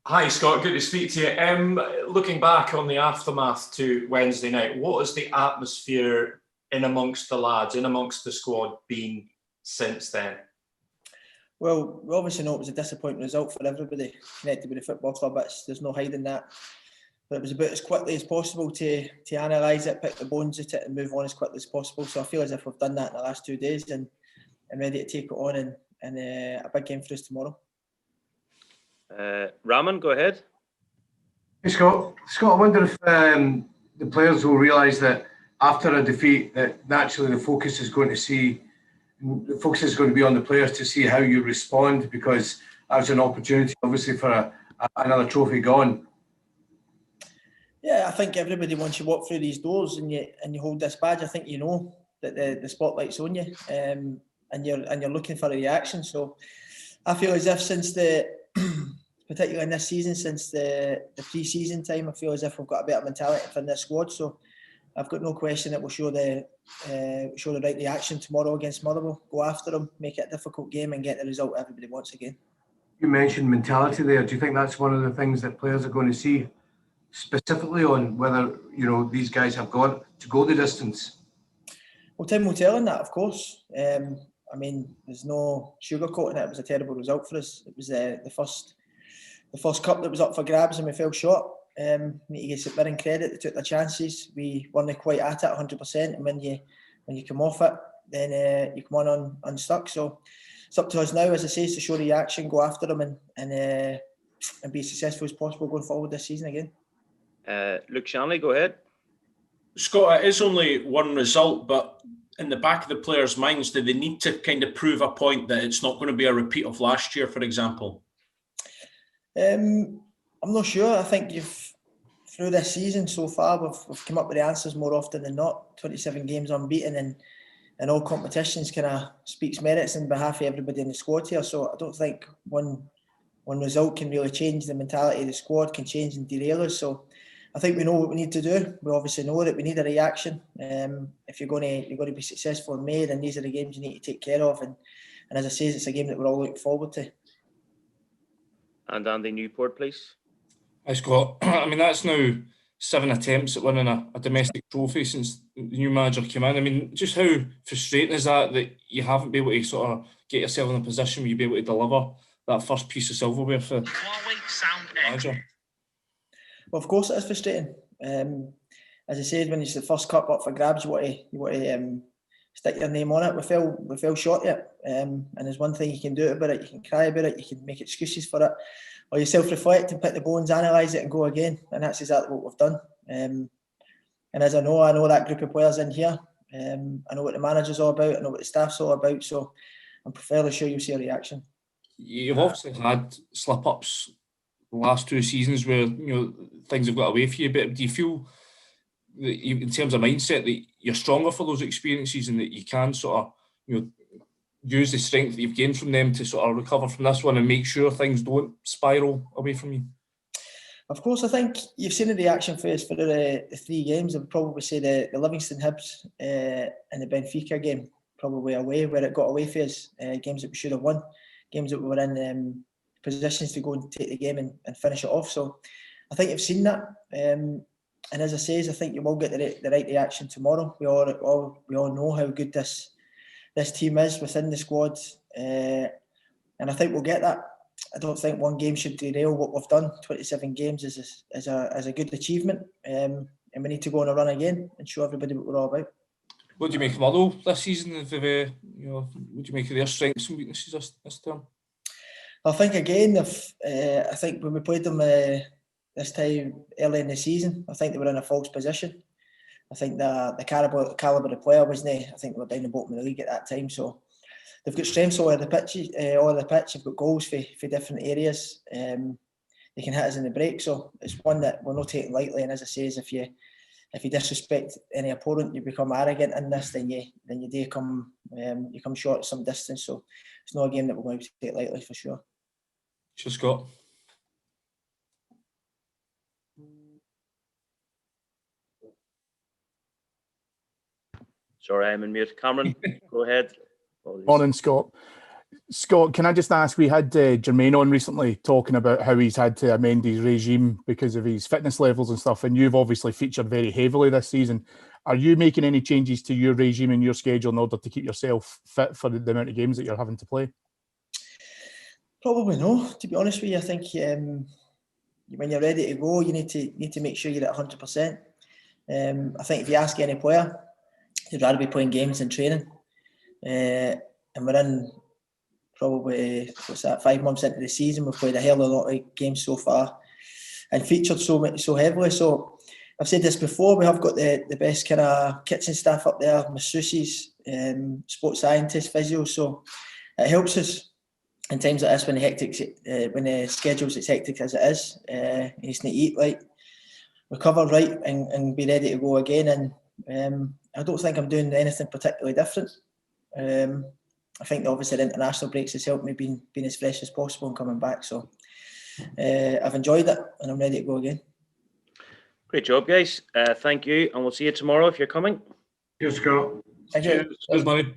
Hi Scott, good to speak to you. Looking back on the aftermath to Wednesday night, what has the atmosphere in amongst the lads, in amongst the squad been since then? Well, we obviously know it was a disappointing result for everybody connected with the football club. There's no hiding that. But it was about as quickly as possible to analyse it, pick the bones at it and move on as quickly as possible. So I feel as if we've done that in the last 2 days and ready to take it on in a big game for us tomorrow. Raman, go ahead. Hey Scott, I wonder if the players will realise that after a defeat, that naturally the focus is going to be on the players to see how you respond, because that's an opportunity, obviously, for another trophy gone. Yeah, I think everybody, once you walk through these doors and you hold this badge, I think you know that the spotlight's on you, and you're looking for a reaction. So I feel as if since particularly in this season, since the pre-season time, I feel as if we've got a better mentality for this squad. So I've got no question that we'll show the right reaction tomorrow against Motherwell. Go after them, make it a difficult game, and get the result everybody wants again. You mentioned mentality there. Do you think that's one of the things that players are going to see, specifically on whether these guys have got to go the distance? Well, time will tell on that, of course. I mean, there's no sugarcoating it. It was a terrible result for us. It was the first cup that was up for grabs, and we fell short. Need to give St credit. They took their chances. We weren't quite at it 100%, and when you come off it, then you come on unstuck. So it's up to us now, as I say, to show the action, go after them, and be as successful as possible going forward this season again. Luke Shanley, go ahead. Scott, it is only one result, but in the back of the players' minds, do they need to kind of prove a point that it's not going to be a repeat of last year, for example? I'm not sure. I think through this season so far, we've come up with the answers more often than not. 27 games unbeaten and all competitions kind of speaks merits in behalf of everybody in the squad here. So I don't think one result can really change the mentality of the squad, can change and derail us. So I think we know what we need to do. We obviously know that we need a reaction. If you're going to be successful in May, then these are the games you need to take care of. And as I say, it's a game that we're all looking forward to. And Andy Newport, please. Hi Scott. I mean, that's now 7 attempts at winning a domestic trophy since the new manager came in. I mean, just how frustrating is that you haven't been able to sort of get yourself in a position where you'll be able to deliver that first piece of silverware for the manager? Well, of course it is frustrating. As I said, when it's the first cup up for grabs, you want to stick your name on it. We fell short yet, and there's one thing you can do about it. You can cry about it, you can make excuses for it, or you self-reflect and pick the bones, analyse it, and go again. And that's exactly what we've done. And as I know that group of players in here. I know what the manager's all about. I know what the staff's all about. So I'm fairly sure you'll see a reaction. You've obviously had slip-ups the last 2 seasons where things have got away from you, but do you feel that in terms of mindset that you're stronger for those experiences and that you can sort of use the strength that you've gained from them to sort of recover from this one and make sure things don't spiral away from you? Of course, I think you've seen the reaction phase for the 3 games. I would probably say the Livingston Hibs and the Benfica game, probably away, where it got away for us, games that we should have won, games that we were in positions to go and take the game and finish it off. So I think you've seen that. And as I say, I think you will get the right reaction tomorrow. We all know how good this team is within the squad. And I think we'll get that. I don't think one game should derail what we've done. 27 games is a good achievement. And we need to go on a run again and show everybody what we're all about. What do you make of Motherwell this season? What do you make of their strengths and weaknesses this term? I think again, I think when we played them this time early in the season, I think they were in a false position. I think the calibre of player wasn't there. I think they were down the bottom of the league at that time. So they've got strengths all over the pitch. They've got goals for different areas. They can hit us in the break. So it's one that we're not taking lightly. And as I say, if you disrespect any opponent, you become arrogant in this, then you do come short at some distance. So it's not a game that we're going to take lightly for sure. Cheers, Scott. Sorry, I'm in mute. Cameron, go ahead. Morning, Scott. Scott, can I just ask, we had Jermaine on recently talking about how he's had to amend his regime because of his fitness levels and stuff, and you've obviously featured very heavily this season. Are you making any changes to your regime and your schedule in order to keep yourself fit for the amount of games that you're having to play? Probably no, to be honest with you. I think when you're ready to go, you need to make sure you're at 100%. I think if you ask any player, they'd rather be playing games than training. And we're in probably 5 months into the season. We've played a hell of a lot of games so far and featured so heavily. So I've said this before, we have got the best kind of kitchen staff up there, masseuses, sports scientists, physios. So it helps us in times like this when the schedule's as hectic as it is. You just need to eat right, recover right, and be ready to go again. And I don't think I'm doing anything particularly different. I think obviously the international breaks has helped me being as fresh as possible and coming back. So I've enjoyed it and I'm ready to go again. Great job, guys. Thank you, and we'll see you tomorrow if you're coming. Cheers, Scott. Thank you. Cheers, buddy.